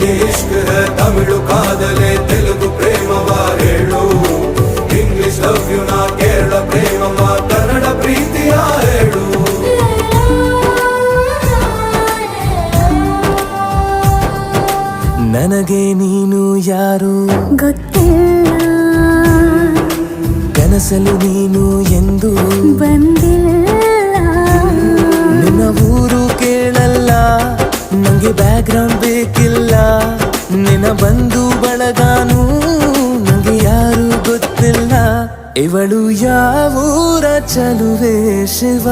ಹಿಂದಿ ಇಷ್ಕ್ high Tamil ಕಾದಲೆ Telugu ಪ್ರೇಮವ ಹೇಳು English love you ನಾ ಕೇರಳ ಪ್ರೇಮವ ಕನ್ನಡ ಪ್ರೀತಿಯ ಹೇಳು ನನಗೆ ನೀನು ಯಾರು ಗೊತ್ತಿಲ್ಲ ಕನಸಲು ನೀನು ಎಂದು ಬಂದಿಲ್ಲ ನಿನ್ನ ಊರು ಕೇಳಲ್ಲ ನಂಗೆ ಬ್ಯಾಕ್ಗ್ರೌಂಡ್ ಬೇಕಿಲ್ಲ ನಿನ್ನ ಬಂಧು ಬಳಗಾನು ನಂಗೆ ಯಾರು ಗೊತ್ತಿಲ್ಲ ಇವಳು ಯಾವೂರ ಚಲುವೆ ಶಿವ